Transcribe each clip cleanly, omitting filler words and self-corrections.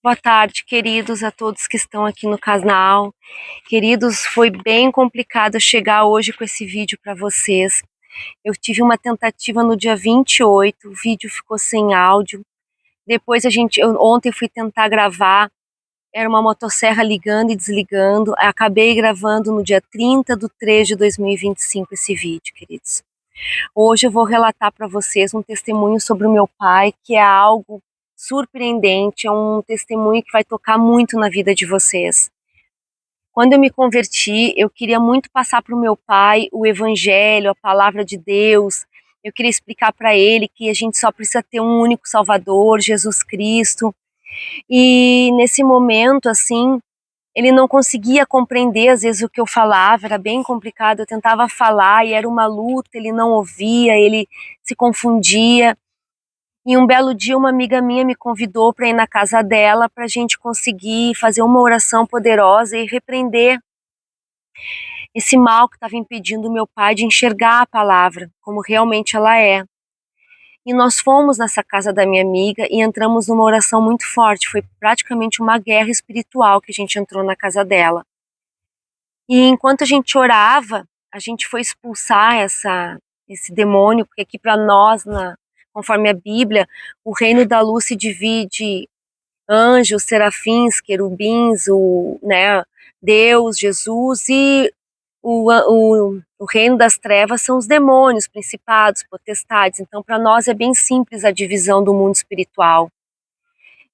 Boa tarde, queridos, a todos que estão aqui no canal. Queridos, foi bem complicado chegar hoje com esse vídeo para vocês. Eu tive uma tentativa no dia 28, o vídeo ficou sem áudio. Depois ontem fui tentar gravar, era uma motosserra ligando e desligando. Acabei gravando no dia 30/3/2025 esse vídeo, queridos. Hoje eu vou relatar para vocês um testemunho sobre o meu pai, que é algo surpreendente, é um testemunho que vai tocar muito na vida de vocês. Quando eu me converti, eu queria muito passar para o meu pai o evangelho, a palavra de Deus. Eu queria explicar para ele que a gente só precisa ter um único Salvador, Jesus Cristo. E nesse momento, assim, ele não conseguia compreender às vezes o que eu falava, era bem complicado. Eu tentava falar e era uma luta, ele não ouvia, ele se confundia. E um belo dia uma amiga minha me convidou para ir na casa dela para a gente conseguir fazer uma oração poderosa e repreender esse mal que estava impedindo o meu pai de enxergar a palavra como realmente ela é. E nós fomos nessa casa da minha amiga e entramos numa oração muito forte, foi praticamente uma guerra espiritual que a gente entrou na casa dela. E enquanto a gente orava, a gente foi expulsar esse demônio, porque aqui para nós, conforme a Bíblia, o reino da luz se divide anjos, serafins, querubins, Deus, Jesus, e o reino das trevas são os demônios, principados, potestades. Então, para nós é bem simples a divisão do mundo espiritual.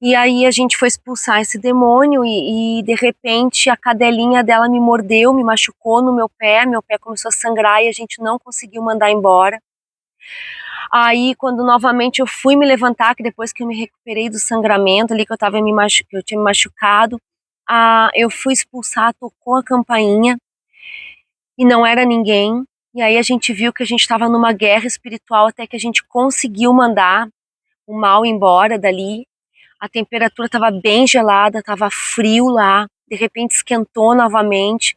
E aí a gente foi expulsar esse demônio e de repente a cadelinha dela me mordeu, me machucou no meu pé começou a sangrar e a gente não conseguiu mandar embora. Aí quando novamente eu fui me levantar, que depois que eu me recuperei do sangramento ali que eu tinha me machucado, eu fui expulsar, tocou a campainha e não era ninguém. E aí a gente viu que a gente estava numa guerra espiritual até que a gente conseguiu mandar o mal embora dali. A temperatura estava bem gelada, estava frio lá, de repente esquentou novamente.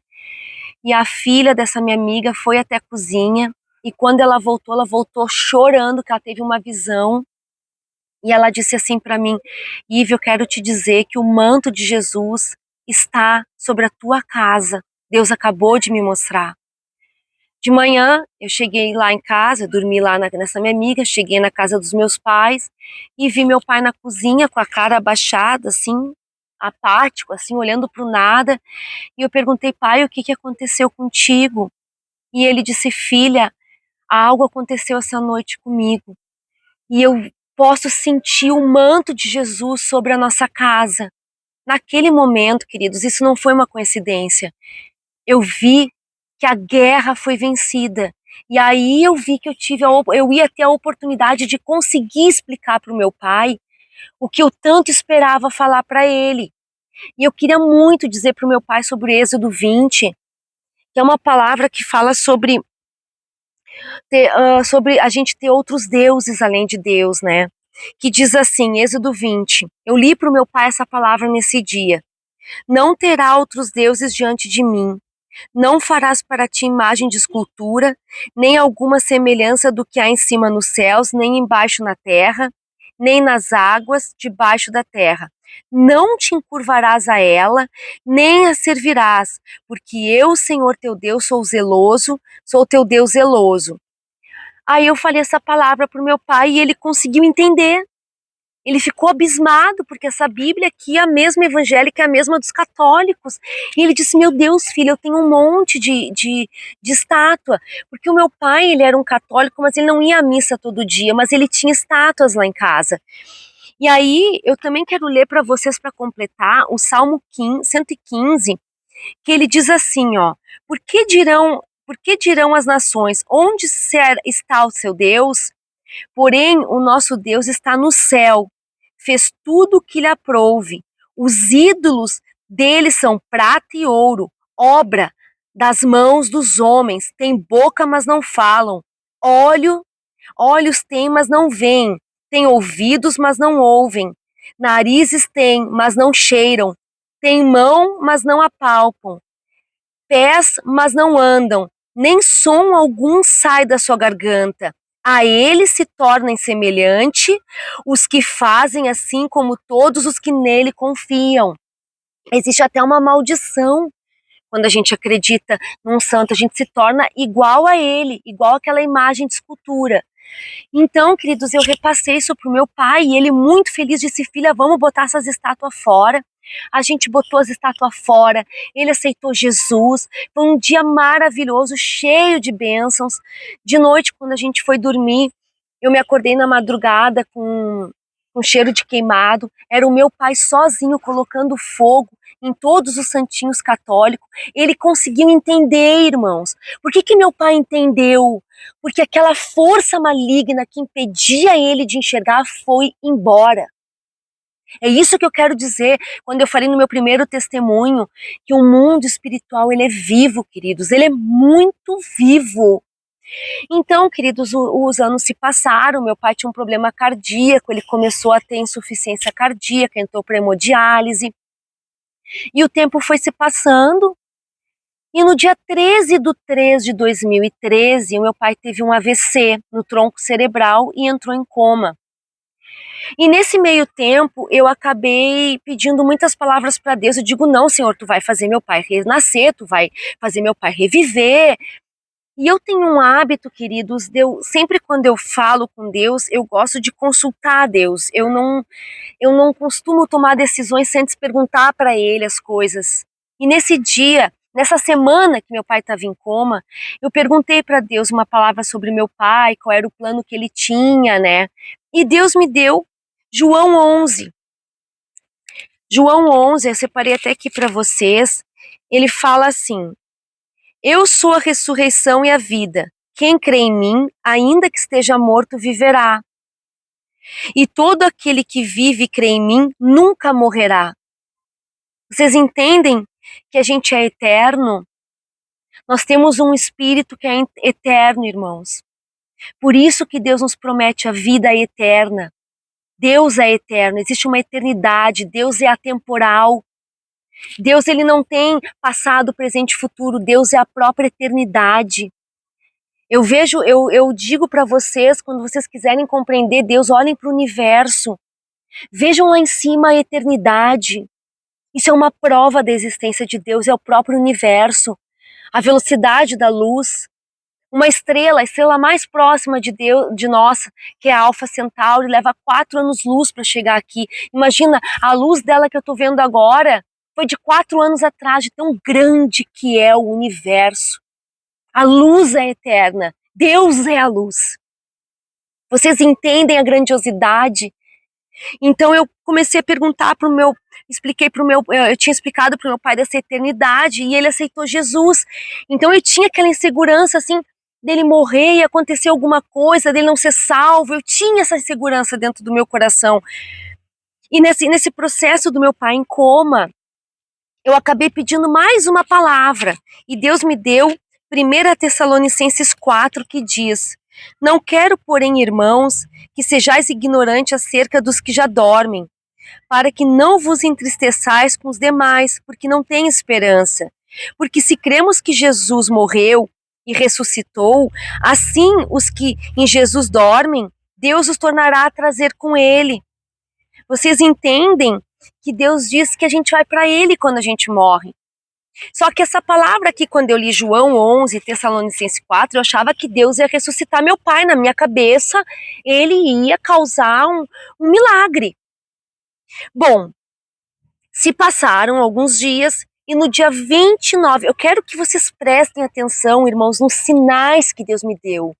E a filha dessa minha amiga foi até a cozinha e quando ela voltou chorando que ela teve uma visão. E ela disse assim para mim: Ive, eu quero te dizer que o manto de Jesus está sobre a tua casa. Deus acabou de me mostrar. De manhã, eu cheguei lá em casa, eu dormi lá nessa minha amiga, cheguei na casa dos meus pais e vi meu pai na cozinha com a cara abaixada, assim, apático, assim, olhando para o nada. E eu perguntei: pai, o que aconteceu contigo? E ele disse: filha, algo aconteceu essa noite comigo. E eu posso sentir o manto de Jesus sobre a nossa casa. Naquele momento, queridos, isso não foi uma coincidência. Eu vi que a guerra foi vencida. E aí eu vi que eu ia ter a oportunidade de conseguir explicar para o meu pai o que eu tanto esperava falar para ele. E eu queria muito dizer para o meu pai sobre Êxodo 20, que é uma palavra que fala sobre sobre a gente ter outros deuses além de Deus, né? Que diz assim, Êxodo 20, eu li para o meu pai essa palavra nesse dia: não terá outros deuses diante de mim. Não farás para ti imagem de escultura, nem alguma semelhança do que há em cima nos céus, nem embaixo na terra, nem nas águas debaixo da terra. Não te encurvarás a ela, nem a servirás, porque eu, Senhor teu Deus, sou zeloso, sou teu Deus zeloso. Aí eu falei essa palavra para o meu pai e ele conseguiu entender. Ele ficou abismado, porque essa Bíblia aqui é a mesma evangélica, é a mesma dos católicos. E ele disse: meu Deus, filho, eu tenho um monte de estátua. Porque o meu pai, ele era um católico, mas ele não ia à missa todo dia, mas ele tinha estátuas lá em casa. E aí, eu também quero ler para vocês, para completar, o Salmo 115, que ele diz assim, ó: por que dirão as nações, onde está o seu Deus? Porém, o nosso Deus está no céu, fez tudo o que lhe aprouve. Os ídolos dele são prata e ouro, obra das mãos dos homens. Tem boca, mas não falam. Olhos têm, mas não veem. Tem ouvidos, mas não ouvem. Narizes têm, mas não cheiram. Tem mão, mas não apalpam. Pés, mas não andam. Nem som algum sai da sua garganta. A ele se tornem semelhante os que fazem assim como todos os que nele confiam. Existe até uma maldição. Quando a gente acredita num santo, a gente se torna igual a ele, igual àquela imagem de escultura. Então, queridos, eu repassei isso pro meu pai e ele muito feliz disse, filha, vamos botar essas estátuas fora. A gente botou as estátuas fora, ele aceitou Jesus, foi um dia maravilhoso, cheio de bênçãos. De noite, quando a gente foi dormir, eu me acordei na madrugada com cheiro de queimado, era o meu pai sozinho colocando fogo em todos os santinhos católicos. Ele conseguiu entender, irmãos. Por que meu pai entendeu? Porque aquela força maligna que impedia ele de enxergar foi embora. É isso que eu quero dizer quando eu falei no meu primeiro testemunho, que o mundo espiritual, ele é vivo, queridos, ele é muito vivo. Então, queridos, os anos se passaram, meu pai tinha um problema cardíaco, ele começou a ter insuficiência cardíaca, entrou para hemodiálise, e o tempo foi se passando, e no dia 13/3/2013, o meu pai teve um AVC no tronco cerebral e entrou em coma. E nesse meio tempo, eu acabei pedindo muitas palavras para Deus. Eu digo, não, Senhor, tu vai fazer meu pai renascer, tu vai fazer meu pai reviver. E eu tenho um hábito, queridos, sempre quando eu falo com Deus, eu gosto de consultar a Deus. Eu não costumo tomar decisões sem antes perguntar para Ele as coisas. E nesse dia, nessa semana que meu pai estava em coma, eu perguntei para Deus uma palavra sobre meu pai, qual era o plano que ele tinha, né? E Deus me deu João 11. João 11, eu separei até aqui para vocês. Ele fala assim: eu sou a ressurreição e a vida. Quem crê em mim, ainda que esteja morto, viverá. E todo aquele que vive e crê em mim nunca morrerá. Vocês entendem que a gente é eterno? Nós temos um espírito que é eterno, irmãos. Por isso que Deus nos promete a vida eterna. Deus é eterno, existe uma eternidade, Deus é atemporal. Deus, ele não tem passado, presente e futuro, Deus é a própria eternidade. Eu digo para vocês, quando vocês quiserem compreender Deus, olhem para o universo. Vejam lá em cima a eternidade. Isso é uma prova da existência de Deus, é o próprio universo. A velocidade da luz. Uma estrela, a estrela mais próxima de Deus, de nós, que é a Alfa Centauri, leva 4 anos-luz para chegar aqui. Imagina, a luz dela que eu estou vendo agora foi de 4 anos atrás, de tão grande que é o universo. A luz é eterna, Deus é a luz. Vocês entendem a grandiosidade? Então eu comecei a perguntar para o meu, eu tinha explicado para o meu pai dessa eternidade e ele aceitou Jesus. Então eu tinha aquela insegurança assim, dele morrer e acontecer alguma coisa, dele não ser salvo. Eu tinha essa insegurança dentro do meu coração. E nesse processo do meu pai em coma, eu acabei pedindo mais uma palavra. E Deus me deu 1 Tessalonicenses 4, que diz: não quero, porém, irmãos, que sejais ignorantes acerca dos que já dormem, para que não vos entristeçais com os demais, porque não têm esperança. Porque se cremos que Jesus morreu e ressuscitou, assim os que em Jesus dormem, Deus os tornará a trazer com ele. Vocês entendem que Deus diz que a gente vai para ele quando a gente morre. Só que essa palavra aqui, quando eu li João 11, Tessalonicenses 4, eu achava que Deus ia ressuscitar meu pai. Na minha cabeça, ele ia causar um milagre. Bom, se passaram alguns dias e no dia 29, eu quero que vocês prestem atenção, irmãos, nos sinais que Deus me deu.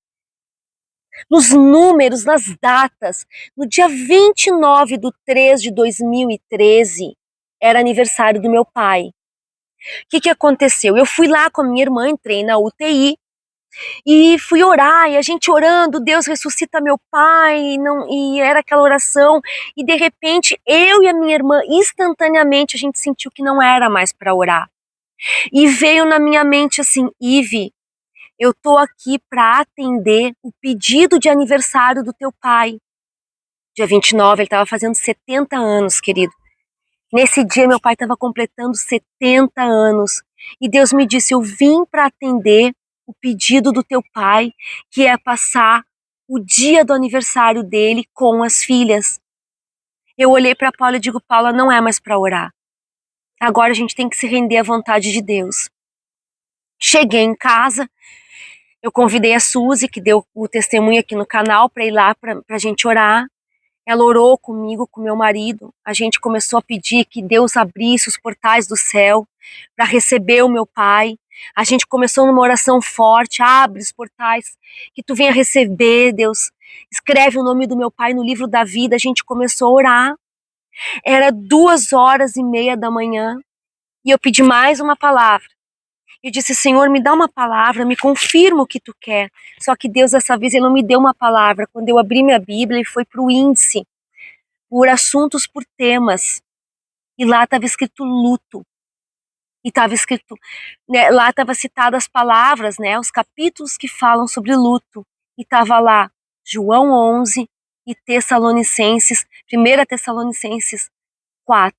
Nos números, nas datas. No dia 29/3/2013, era aniversário do meu pai. O que aconteceu? Eu fui lá com a minha irmã, entrei na UTI e fui orar, e a gente orando, Deus ressuscita meu pai, e era aquela oração, e de repente eu e a minha irmã, instantaneamente a gente sentiu que não era mais para orar. E veio na minha mente assim: Ive, eu tô aqui para atender o pedido de aniversário do teu pai. Dia 29, ele estava fazendo 70 anos, querido. Nesse dia, meu pai estava completando 70 anos. E Deus me disse: eu vim para atender o pedido do teu pai, que é passar o dia do aniversário dele com as filhas. Eu olhei para Paula e digo, Paula, não é mais para orar. Agora a gente tem que se render à vontade de Deus. Cheguei em casa, eu convidei a Suzy, que deu o testemunho aqui no canal, para ir lá para a gente orar. Ela orou comigo, com meu marido. A gente começou a pedir que Deus abrisse os portais do céu para receber o meu pai. A gente começou numa oração forte, abre os portais, que tu venha receber, Deus. Escreve o nome do meu pai no livro da vida. A gente começou a orar. Era 2h30 da manhã e eu pedi mais uma palavra. Eu disse, Senhor, me dá uma palavra, me confirma o que tu quer. Só que Deus, dessa vez, ele não me deu uma palavra. Quando eu abri minha Bíblia, ele foi para o índice, por assuntos, por temas. E lá estava escrito luto. E estava escrito, né, lá estava citadas as palavras, né, os capítulos que falam sobre luto. E estava lá João 11 e Tessalonicenses, 1 Tessalonicenses 4.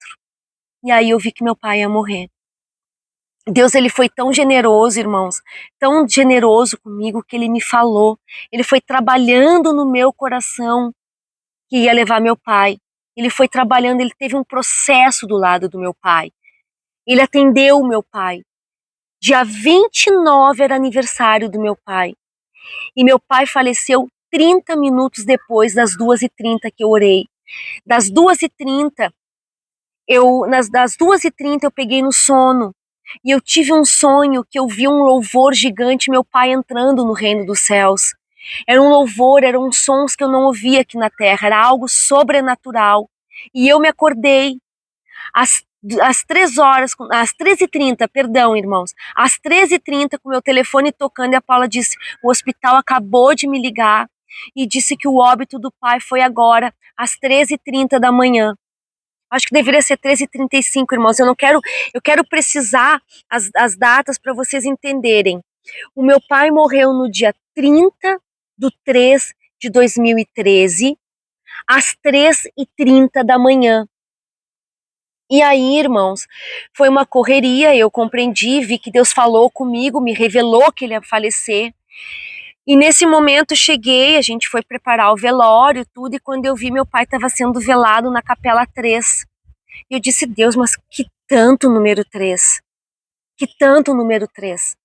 E aí eu vi que meu pai ia morrer. Deus, ele foi tão generoso, irmãos, tão generoso comigo, que ele me falou. Ele foi trabalhando no meu coração que ia levar meu pai. Ele foi trabalhando, ele teve um processo do lado do meu pai. Ele atendeu o meu pai. Dia 29 era aniversário do meu pai. E meu pai faleceu 30 minutos depois das 2h30 que eu orei. Das 2h30, das 2h30 eu peguei no sono. E eu tive um sonho que eu vi um louvor gigante, meu pai entrando no reino dos céus. Era um louvor, eram sons que eu não ouvia aqui na terra, era algo sobrenatural. E eu me acordei às 13h30, perdão, irmãos, às 13h30 com meu telefone tocando, e a Paula disse, o hospital acabou de me ligar e disse que o óbito do pai foi agora, às 13h30 da manhã. Acho que deveria ser 13h35, irmãos. Eu quero precisar as datas para vocês entenderem. O meu pai morreu no dia 30/3/2013, às 3h30 da manhã. E aí, irmãos, foi uma correria, eu compreendi, vi que Deus falou comigo, me revelou que ele ia falecer. E nesse momento cheguei, a gente foi preparar o velório, tudo, e quando eu vi, meu pai estava sendo velado na capela 3. E eu disse, Deus, mas que tanto número 3? Que tanto número 3?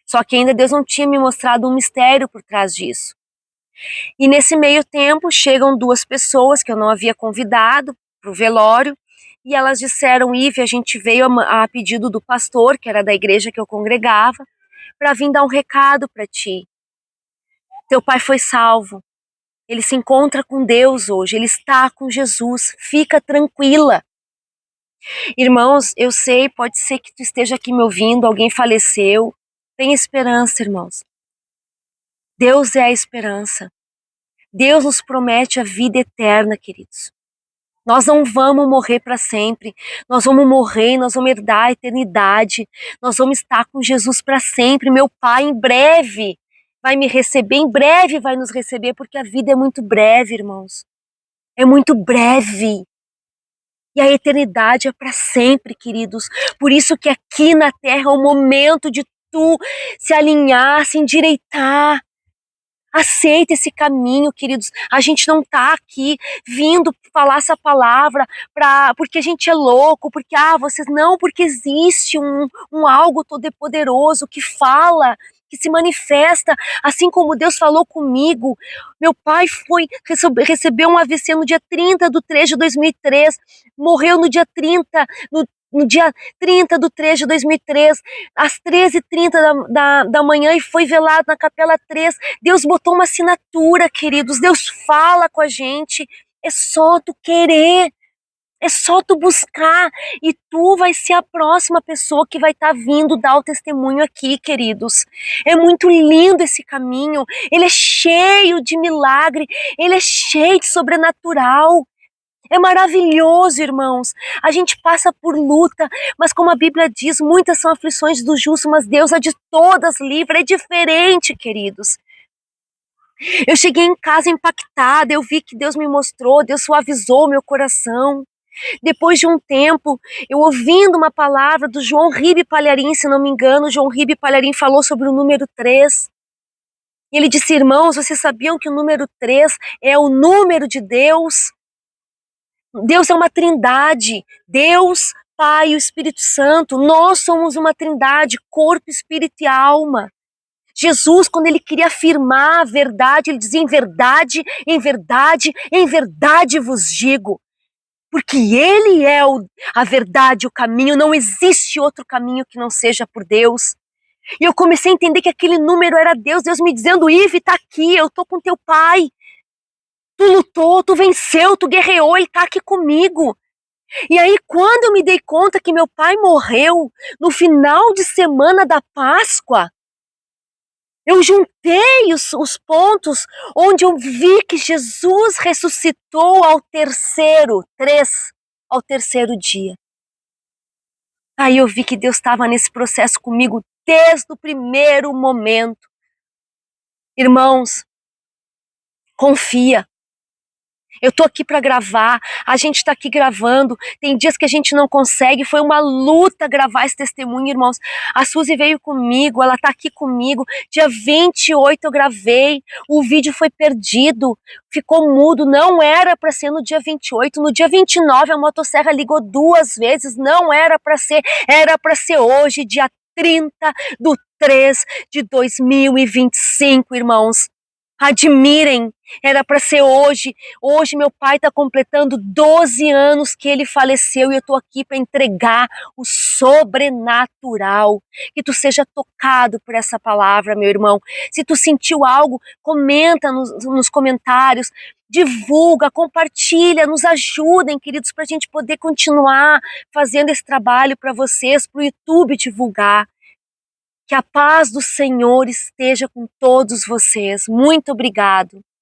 Só que ainda Deus não tinha me mostrado um mistério por trás disso. E nesse meio tempo chegam 2 pessoas que eu não havia convidado para o velório, e elas disseram, Ive, a gente veio a pedido do pastor, que era da igreja que eu congregava, para vir dar um recado para ti. Teu pai foi salvo. Ele se encontra com Deus hoje, ele está com Jesus. Fica tranquila. Irmãos, eu sei, pode ser que tu esteja aqui me ouvindo, alguém faleceu. Tem esperança, irmãos. Deus é a esperança. Deus nos promete a vida eterna, queridos. Nós não vamos morrer para sempre. Nós vamos morrer, nós vamos herdar a eternidade. Nós vamos estar com Jesus para sempre. Meu pai, em breve, vai me receber, em breve vai nos receber, porque a vida é muito breve, irmãos. É muito breve. E a eternidade é para sempre, queridos. Por isso que aqui na terra é o momento de tu se alinhar, se endireitar. Aceita esse caminho, queridos. A gente não tá aqui vindo falar essa palavra porque a gente é louco, porque vocês não, porque existe um algo todo-poderoso que fala, que se manifesta, assim como Deus falou comigo. Meu pai recebeu um AVC no dia 30/3/2003, morreu no dia 30, no dia 30/3/2003, às 13h30 da manhã, e foi velado na capela 3. Deus botou uma assinatura, queridos. Deus fala com a gente. É só tu querer. É só tu buscar. E tu vai ser a próxima pessoa que vai estar vindo dar o testemunho aqui, queridos. É muito lindo esse caminho. Ele é cheio de milagre. Ele é cheio de sobrenatural. É maravilhoso, irmãos. A gente passa por luta, mas como a Bíblia diz, muitas são aflições do justo, mas Deus a de todas livra. É diferente, queridos. Eu cheguei em casa impactada, eu vi que Deus me mostrou, Deus suavizou meu coração. Depois de um tempo, eu ouvindo uma palavra do João Ribe Palharim, se não me engano, João Ribe Palharim falou sobre o número 3. E ele disse, irmãos, vocês sabiam que o número 3 é o número de Deus? Deus é uma trindade, Deus, Pai e o Espírito Santo, nós somos uma trindade, corpo, espírito e alma. Jesus, quando ele queria afirmar a verdade, ele dizia, em verdade, em verdade, em verdade vos digo. Porque ele é a verdade, o caminho, não existe outro caminho que não seja por Deus. E eu comecei a entender que aquele número era Deus, Deus me dizendo, Ive, tá aqui, eu tô com teu pai. Tu lutou, tu venceu, tu guerreou, ele tá aqui comigo. E aí, quando eu me dei conta que meu pai morreu no final de semana da Páscoa, eu juntei os pontos onde eu vi que Jesus ressuscitou ao terceiro dia. Aí eu vi que Deus estava nesse processo comigo desde o primeiro momento. Irmãos, confia. Eu tô aqui para gravar, a gente tá aqui gravando, tem dias que a gente não consegue, foi uma luta gravar esse testemunho, irmãos. A Suzy veio comigo, ela tá aqui comigo, dia 28 eu gravei, o vídeo foi perdido, ficou mudo, não era para ser no dia 28, no dia 29 a motosserra ligou 2 vezes, não era para ser hoje, dia 30/3/2025, irmãos. Admirem, era para ser hoje. Hoje meu pai está completando 12 anos que ele faleceu e eu estou aqui para entregar o sobrenatural. Que tu seja tocado por essa palavra, meu irmão. Se tu sentiu algo, comenta nos comentários, divulga, compartilha, nos ajudem, queridos, para a gente poder continuar fazendo esse trabalho para vocês, para o YouTube divulgar. Que a paz do Senhor esteja com todos vocês. Muito obrigado.